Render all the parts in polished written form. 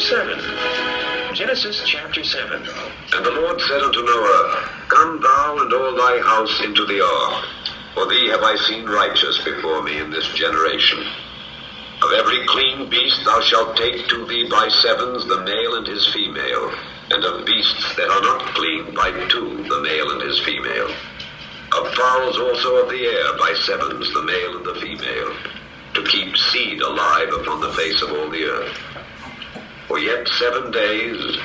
7. Genesis chapter 7. And the Lord said unto Noah, Come thou and all thy house into the ark, for thee have I seen righteous before me in this generation. Of every clean beast thou shalt take to thee by sevens the male and his female, and of beasts that are not clean by two the male and his female. Of fowls also of the air by sevens the male and the female, to keep seed alive upon the face of all the earth. For yet 7 days,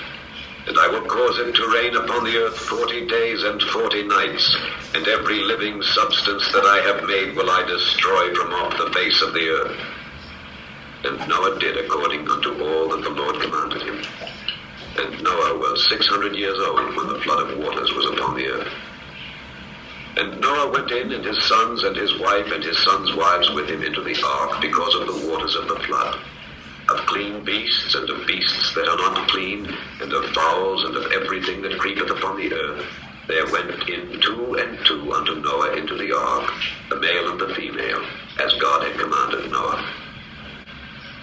and I will cause it to rain upon the earth 40 days and 40 nights, and every living substance that I have made will I destroy from off the face of the earth. And Noah did according unto all that the Lord commanded him. And Noah was 600 years old when the flood of waters was upon the earth. And Noah went in, and his sons and his wife and his sons' wives with him into the ark, because of the waters of the flood. Of clean beasts and of beasts that are not clean, and of fowls and of everything that creepeth upon the earth, there went in 2 and 2 unto Noah into the ark, the male and the female, as God had commanded Noah.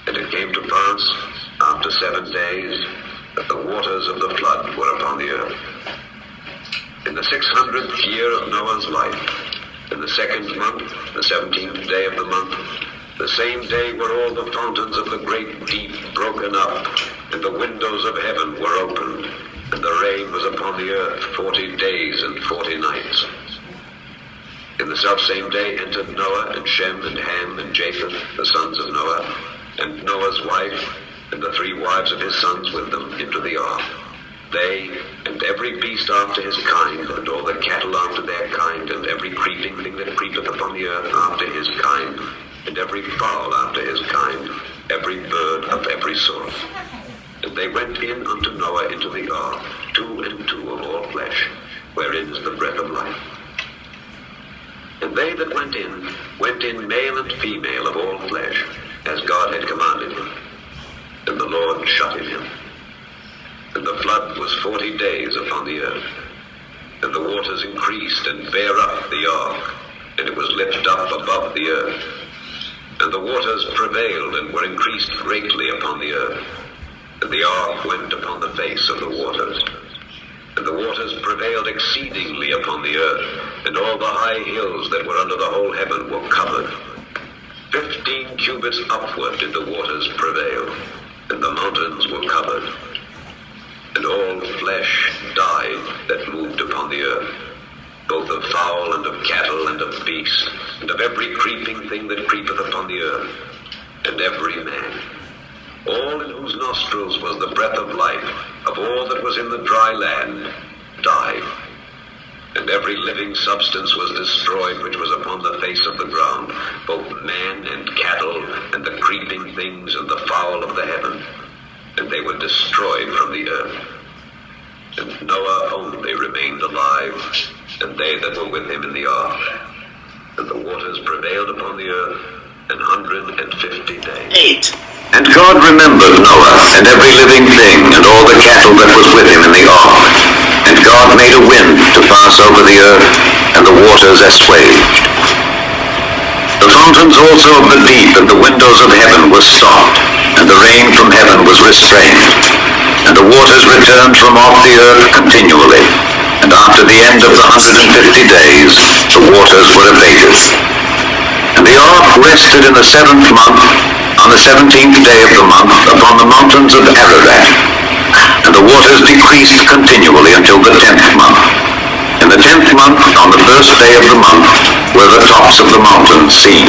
And it came to pass, after 7 days, that the waters of the flood were upon the earth. In the 600th year of Noah's life, in the 2nd month, the 17th day of the month, the same day were all the fountains of the great deep broken up, and the windows of heaven were opened, and the rain was upon the earth 40 days and 40 nights. In the selfsame day entered Noah and Shem and Ham and Japheth, the sons of Noah, and Noah's wife, and the 3 wives of his sons with them, into the ark. They, and every beast after his kind, and all the cattle after their kind, and every creeping thing that creepeth upon the earth after his kind, and every fowl after his kind, every bird of every sort. And they went in unto Noah into the ark, 2 and 2 of all flesh, wherein is the breath of life. And they that went in male and female of all flesh, as God had commanded him. And the Lord shut him in. And the flood was 40 days upon the earth. And the waters increased and bare up the ark, and it was lifted up above the earth. And the waters prevailed and were increased greatly upon the earth. And the ark went upon the face of the waters. And the waters prevailed exceedingly upon the earth, and all the high hills that were under the whole heaven were covered. 15 cubits upward did the waters prevail, and the mountains were covered. And all flesh died that moved upon the earth, both of fowl and of cattle and of beast, and of every creeping thing that creepeth upon the earth, and every man, all in whose nostrils was the breath of life, of all that was in the dry land, died. And every living substance was destroyed which was upon the face of the ground, both man and cattle, and the creeping things, and the fowl of the heaven, and they were destroyed from the earth. And Noah only remained alive, and they that were with him in the ark. And the waters prevailed upon the earth 150 days. 8. And God remembered Noah, and every living thing, and all the cattle that was with him in the ark. And God made a wind to pass over the earth, and the waters assuaged. The fountains also of the deep and the windows of heaven were stopped, and the rain from heaven was restrained. And the waters returned from off the earth continually. And after the end of the 150 days, the waters were abated. And the ark rested in the 7th month, on the 17th day of the month, upon the mountains of Ararat. And the waters decreased continually until the 10th month. In the 10th month, on the 1st day of the month, were the tops of the mountains seen.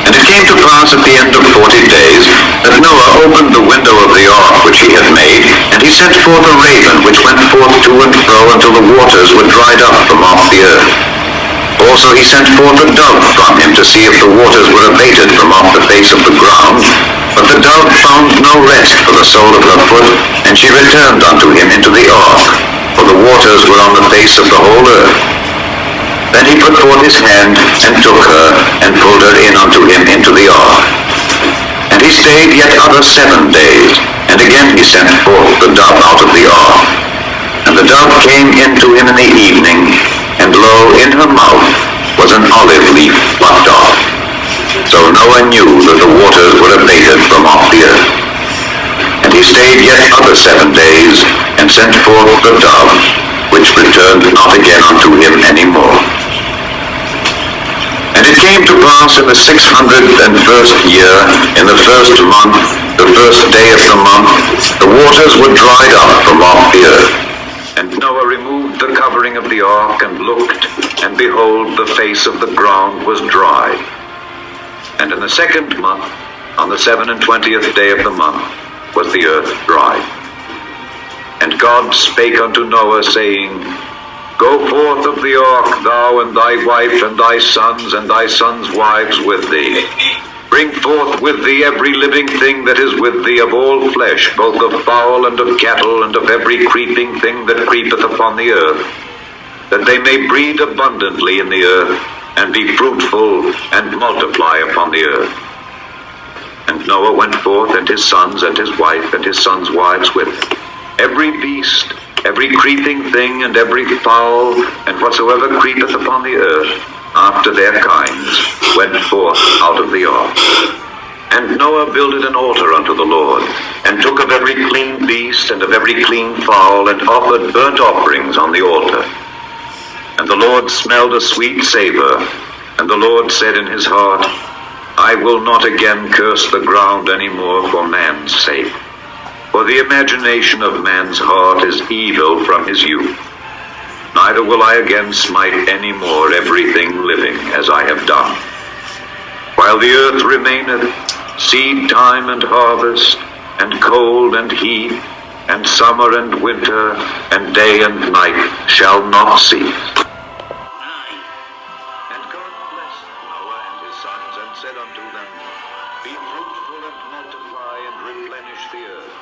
And it came to pass at the end of 40 days, that Noah opened the window of the ark which he had made, and he sent forth a raven which went forth to and fro until the waters were dried up from off the earth. Also he sent forth a dove from him to see if the waters were abated from off the face of the ground. But the dove found no rest for the sole of her foot, and she returned unto him into the ark, for the waters were on the face of the whole earth. Then he put forth his hand, and took her, and pulled her in unto him into the ark. And he stayed yet other 7 days, and again he sent forth the dove out of the ark. And the dove came into him in the evening, and lo, in her mouth was an olive leaf plucked off. So Noah knew that the waters were abated from off the earth. And he stayed yet other 7 days, and sent forth the dove, which returned not again unto him any more. And it came to pass in the 601st year, in the 1st month, the 1st day of the month, the waters were dried up from off the earth. And Noah removed the covering of the ark, and looked, and behold, the face of the ground was dry. And in the 2nd month, on the 27th day of the month, was the earth dry. And God spake unto Noah, saying, Go forth of the ark, thou and thy wife and thy sons' wives with thee. Bring forth with thee every living thing that is with thee of all flesh, both of fowl and of cattle, and of every creeping thing that creepeth upon the earth, that they may breed abundantly in the earth, and be fruitful, and multiply upon the earth. And Noah went forth, and his sons, and his wife, and his sons' wives with him. Every beast, every creeping thing, and every fowl, and whatsoever creepeth upon the earth, after their kinds, went forth out of the ark. And Noah builded an altar unto the Lord, and took of every clean beast, and of every clean fowl, and offered burnt offerings on the altar. And the Lord smelled a sweet savor, and the Lord said in his heart, I will not again curse the ground any more for man's sake. For the imagination of man's heart is evil from his youth. Neither will I again smite any more everything living as I have done. While the earth remaineth, seed time and harvest, and cold and heat, and summer and winter, and day and night shall not cease. And God blessed Noah and his sons, and said unto them, Be fruitful and multiply, and replenish the earth.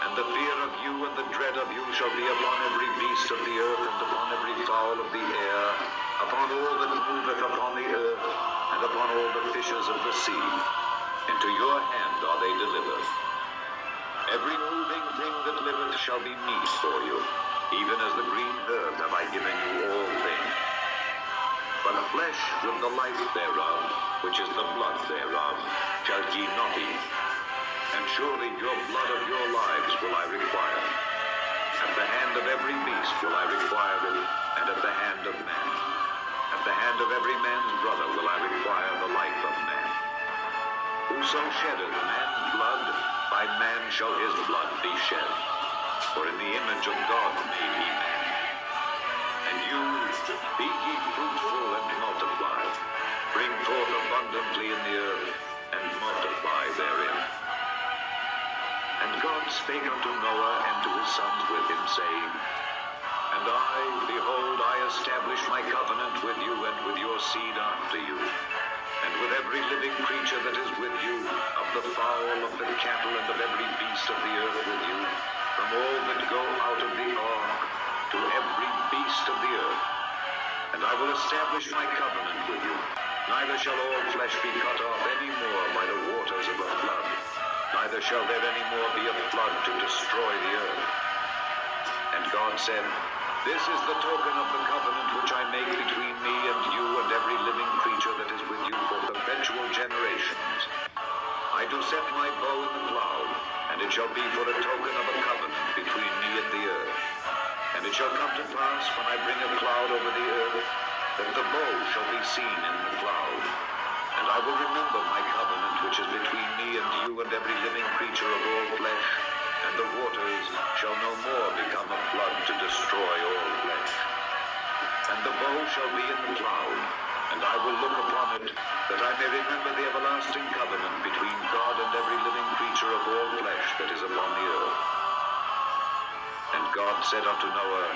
And the fear of you and the dread of you shall be upon every beast of the earth, and upon every fowl of the air, upon all that moveth upon the earth, and upon all the fishes of the sea. Into your hand are they delivered. Every moving thing that liveth shall be meat for you, even as the green herb have I given you all things. But flesh with the life thereof, which is the blood thereof, shall ye not eat. And surely your blood of your lives will I require. At the hand of every beast will I require it, and at the hand of man. At the hand of every man's brother will I require the life of man. Whoso sheddeth man's blood, by man shall his blood be shed. For in the image of God made he man. And you, be ye fruitful and multiply. Bring forth abundantly in the earth, and multiply therein. And God spake unto Noah and to his sons with him, saying, And I, behold, I establish my covenant with you and with your seed after you, and with every living creature that is with you, of the fowl, of the cattle, and of every beast of the earth with you, from all that go out of the ark, to every beast of the earth. And I will establish my covenant with you. Neither shall all flesh be cut off any more by the waters of a flood. Neither shall there any more be a flood to destroy the earth. And God said, This is the token of the covenant which I make between me and you and every living creature that is with you for perpetual generations. I do set my bow in the cloud, and it shall be for a token of a covenant between me and the earth. And it shall come to pass, when I bring a cloud over the earth, that the bow shall be seen in the cloud. And I will remember my covenant which is between me and you and every living creature of all flesh, and the waters shall no more become a flood to destroy all flesh. And the bow shall be in the cloud, and I will look upon it, that I may remember the everlasting covenant between God and every living creature of all flesh that is upon the earth. And God said unto Noah,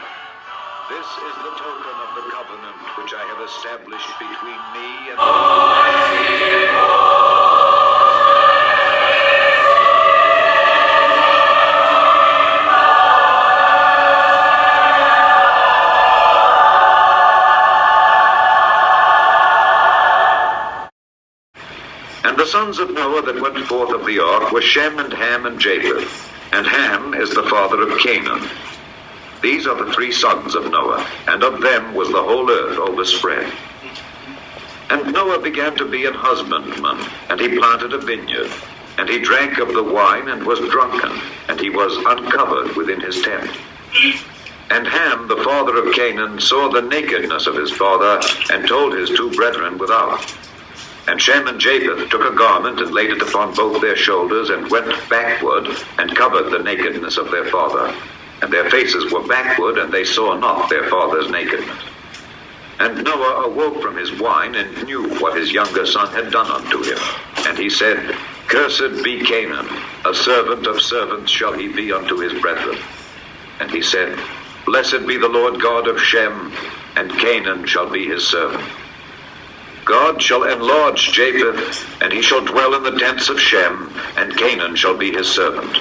This is the token of the covenant which I have established between me and And the sons of Noah that went forth of the ark were Shem and Ham and Japheth. And Ham is the father of Canaan. These are the 3 sons of Noah, and of them was the whole earth overspread. And Noah began to be an husbandman, and he planted a vineyard. And he drank of the wine and was drunken, and he was uncovered within his tent. And Ham, the father of Canaan, saw the nakedness of his father, and told his two brethren without. And Shem and Japheth took a garment, and laid it upon both their shoulders, and went backward, and covered the nakedness of their father. And their faces were backward, and they saw not their father's nakedness. And Noah awoke from his wine, and knew what his younger son had done unto him. And he said, Cursed be Canaan, a servant of servants shall he be unto his brethren. And he said, Blessed be the Lord God of Shem, and Canaan shall be his servant. God shall enlarge Japheth, and he shall dwell in the tents of Shem, and Canaan shall be his servant.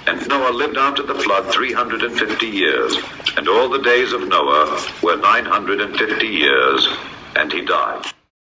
And Noah lived after the flood 350 years, and all the days of Noah were 950 years, and he died.